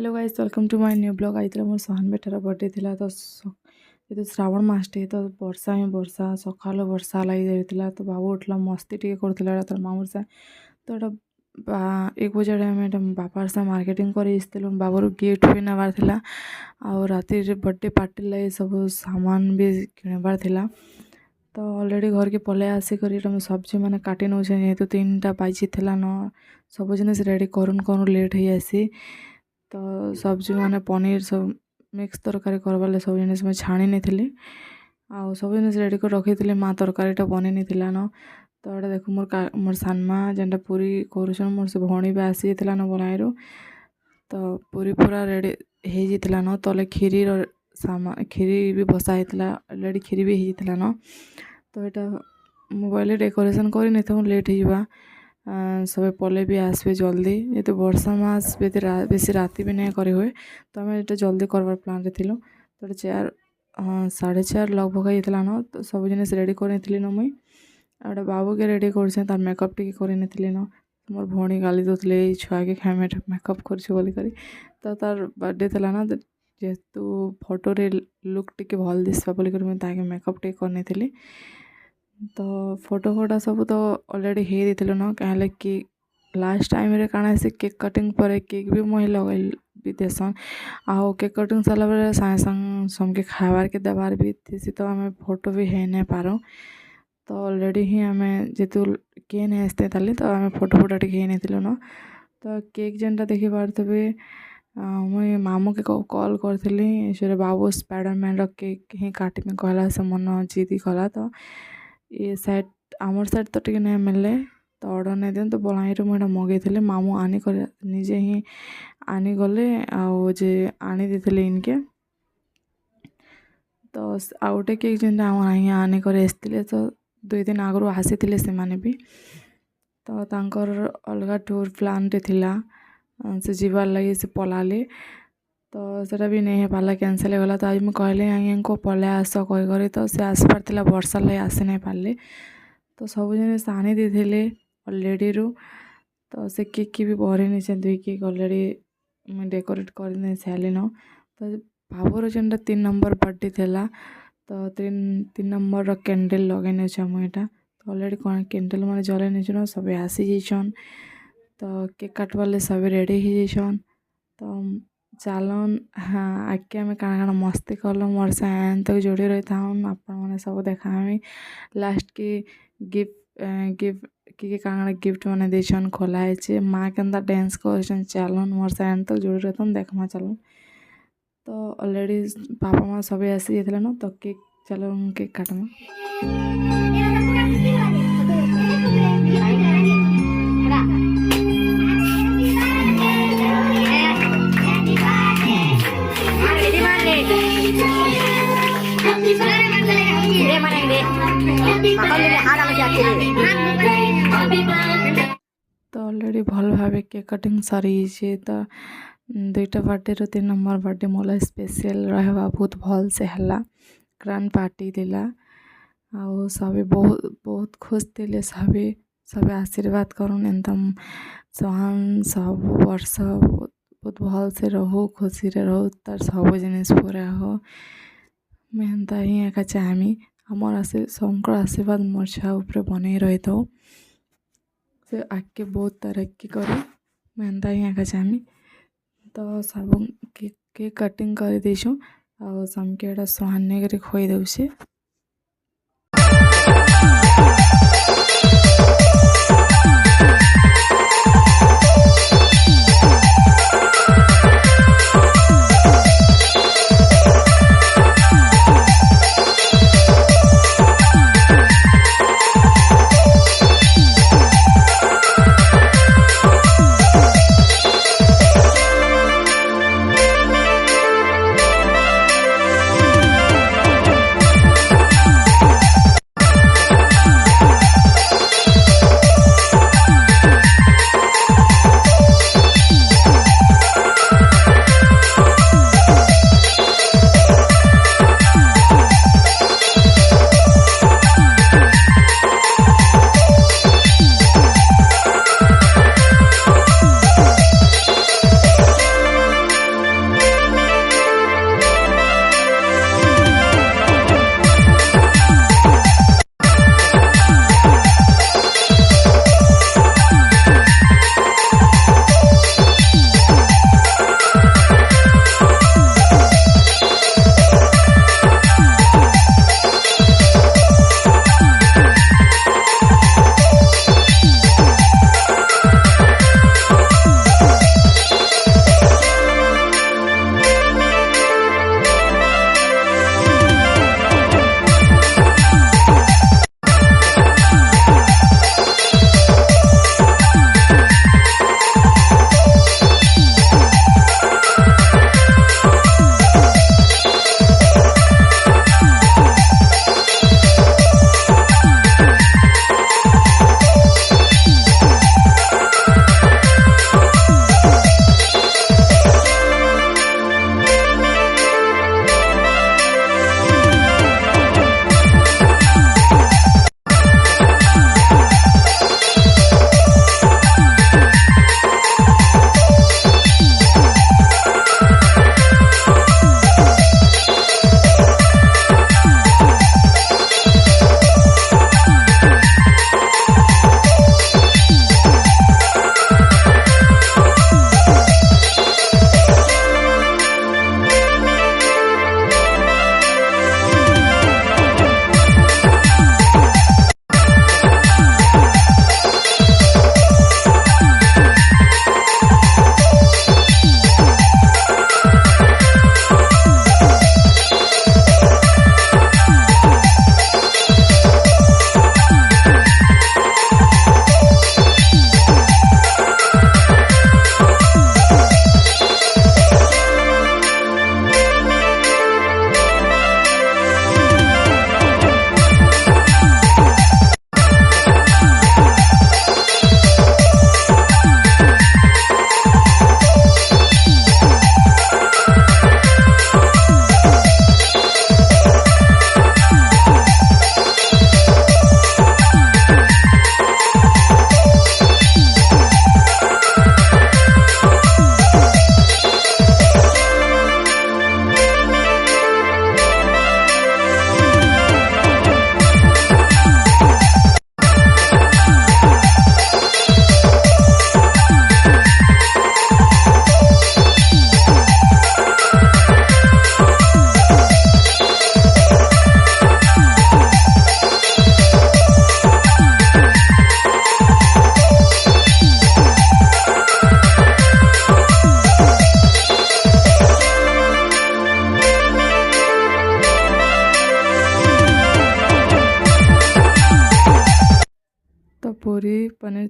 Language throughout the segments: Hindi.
Hello guys welcome to my new blog. I more son better birthday थिला तो ये श्रावण मासटे तो वर्षा ही वर्षा सकाल वर्षा लगी जाइला तो बाबू उठला मस्ती टी करथिला तार मामूर से तो एटा 1 बजे आम बापार से मार्केटिंग कर बाबूर गिफ्ट भी नबार थिला आ राति बर्थडे पार्टी लगे सब सामान भी किणबार थिला तो ऑलरेडी घर के पलै आसिक सब्जी मैंने काटी नौ जेहेतु 3टा बाजी थिला न सब जिनिस रेडी करूँ करूँ लेट हो जासी तो सब्जी मैंने पनीर सब मिक्स तरकारी करवाले सब जिनिस मैं छाणी नहीं आ सब जिनिस रेडी कर रखी थी माँ तरकारीटा बनी नहीं न तो ये देख मोर सानमा जेनटा पूरी करुन मोर से भौणी भी आसी जाता न बलाईरू तो पूरी पूरा रेडी हो जाता न तले खीरी सामान खीरी भी बसा होता ऑलरेडी खीरी भी होता न तो यहाँ मोबाइल डेकोरेशन कर लेट हो सब पले भी आसबे जल्दी ये वर्षा मास बेसी राति भी नहीं करे हुए तो आम ये जल्दी करवार प्लान रे थिलु तो 4:30 लगभग होता न तो सब जिनिस रेडी कर मुई आटे बाबू के रेडी कर तार मेकअप टी कर न मोर भौणी गाली दौले छुआ के खाए मेकअप कर तो तार बर्थडे थी ना जेहेतु फोटो रे लुक टी भल दिशा बोलिक मेकअप टी कर तो फोटो सब तो ऑलरेडी हो जाते न कहें कि लास्ट टाइम रे काଣା से केक कटिंग पर केक भी मुझे लगे भी देसन आओ केक कटिंग सरला सागे संग समके खाबार के देवार भी थी तो आम फोटो भी है नहीं पारो तो ऑलरेडी ही आम जेतु किए नहीं आसते ताली तो आम फोटो फोटा टी नहीं न तो केक जेनटा देखी पारे मुई मामू के कॉल करी से बाबू स्पाइडरमैन केक ही काटमी कहला से मन जिदी कला तो ये साइड आमर साइड तो टी नहीं मिले तो ऑर्डर नहीं दिए तो बलाईर मुझे मगई मामू आनी कर निजे ही आनी गले जे आनी देते इनके तो आउटे केक जेनटा आनी कर आसते तो 2 दिन आगु आसी से माने भी तो तांकर अलग टूर प्लान टे थिला से जीवार लगे से पलाले तो सेटा भी नहीं पाला कैंसल हो गला तो आज मैं कहले आइको पलै आस कही तो से आस पार्ला वर्षा लगे आसी नहीं पारे तो सब जिनिस आनी देते ऑलरेडी रू तो से केक की भी भरी नहीं 2 केक ऑलरेडी मैं डेकोरेट कर सारे न तो बाबूर जेनटा 3 नंबर बर्थडे थिला तो 3 नंबर कैंडल लगे मुझे तो ऑलरेडी कौन कैंडल मैंने जले नहीं सब आसी जाइछन तो केक काटवाले सब रेडी हो जाइछन तो चलन हाँ आगे आम काण मस्ती कल मोर से एन तक जोड़ी रही था आपण मैंने सब देखामी लास्ट की गिफ्ट कि काण गिफ्ट मैंने देछन खोला है माँ के डांस कर चलन मोर से एन तक जोड़ी रही था देखमा चलन तो ऑलरेडी पापा माँ सब आसी जाते न तो केक चलो केक काटमा तो ऑलरेडी भल भाव केक कटिंग सरी तो 2टा बर्थडे 3 नंबर बर्थडे मोला स्पेशल रहा बहुत भल से हला ग्रांड पार्टी दिला आ सब बहुत खुश थे सब आशीर्वाद करूँ एकदम सहन सब वर्ष बहुत भल से रहू खुशी रे रहू तार सब जिनिस पूरा हो मैं एंता ही एका चाहमी आमर सबकर आशीर्वाद मोर छुआ उपरे बन रही था से आगे बहुत तरक्की करूँ मैं एंता ही एका चाहमी तो सब केक कटिंग कर देछुँ आ समके सुहाने कर खोई दे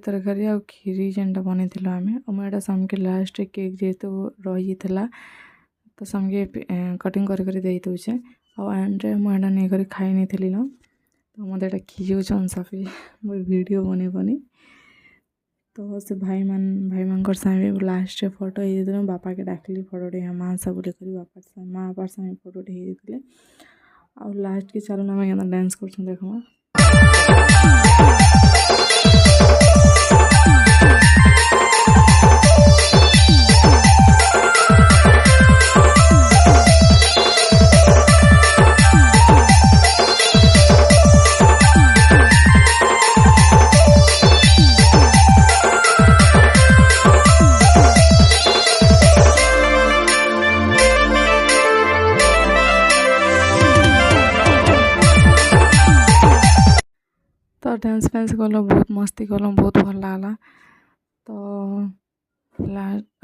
तरकारी आ खीरी जेनटा बनईथिलु आमे मुझे समके लास्ट केक जेहेतु रही जाइथिला तो समके कटिंग कर देई दउछे आ एंड रे मुझे नहीं कर खाई नहीं थी न तो मत एटा खिजौन सफी मोर वीडियो बने बनी तो से भाई मान सागे लास्ट फोटो हो बापा के डाकली फोटोटे माँ सब बोलिक बापा माँ बापार सागे फोटोटे होते आ लास्ट के चलो आम डांस कर देखमा तो डांस फैंस कल बहुत मस्ती कल बहुत भल लगला तो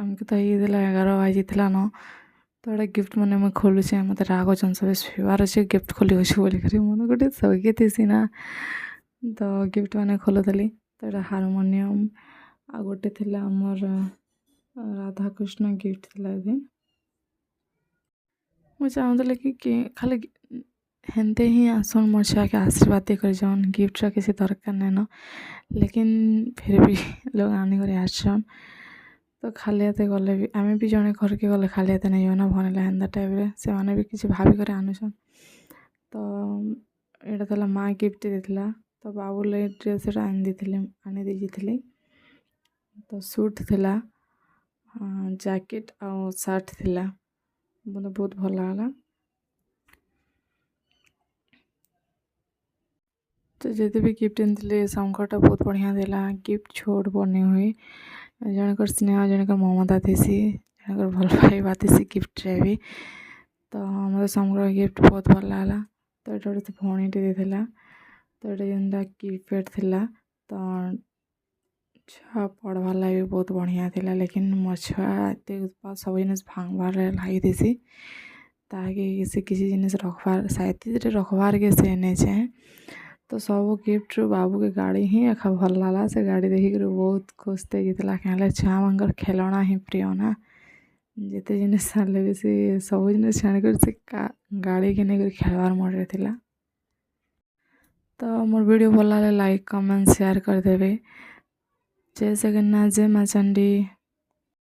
आमके तो ये 11 बाजी न तो एटा गिफ्ट मैंने मुझे खोलुचे मत राग सब फेवर अच्छे गिफ्ट खोली बोलिक मत गोटे सौके थी ना तो गिफ्ट मैंने खोलुली तो ये हारमोनियम आ गोटे थी आमर राधाकृष्ण गिफ्ट थी मुझे चाहूली कि खाली हेन्ते ही आसन मोर छुआ के आशीर्वाद देकर जान गिफ्ट किसी दरकार नहीं न लेकिन फिर भी लोग आनी कर आसन तो खाली हाथ गले भी आम भी जड़े घर के गले खाली हाथ नहीं ना भनला हेन्ता टाइप से मैंने भी किसी भाविक आनुसन तो यहाँ था माँ गिफ्ट देला तो बाबू लगे ड्रेस आनी दे तो सूट थिला जैकेट आ सार्ट थिला मतलब बहुत भल लगला तो जिते भी गिफ्ट आनी समकटा बहुत बढ़िया देला गिफ्ट छोट बने हुए जनकर स्नेह जनकर ममता थी जनकर भल पाइबा थी गिफ्ट रे भी तो मतलब समकर गिफ्ट बहुत भल लगला तो ये गोटे भणीटे देला तो ये जेनटा कीपैड थिला तो छुआ पढ़वार लगे बहुत बढ़िया थिला लेकिन मोर छुआ एत सब जिन भांगबार लगी थी ताकि से किसी जिन रखबार साइज रखबार के से नहीं चाहे तो सब गिफ्ट बाबू के गाड़ी ही एखा भल लागला से गाड़ी देखिक बहुत खुश थे गीतला क्या छुआ मानकर खेलना ही प्रिय ना जिते जिन बेसी सब जिन छाणिक से गाड़ी के नहीं खेलवार मोड थिला तो मोर वीडियो भल लगे लाइक कमेंट शेयर करदेवे जय जगन्नाथ जय माँ चंडी।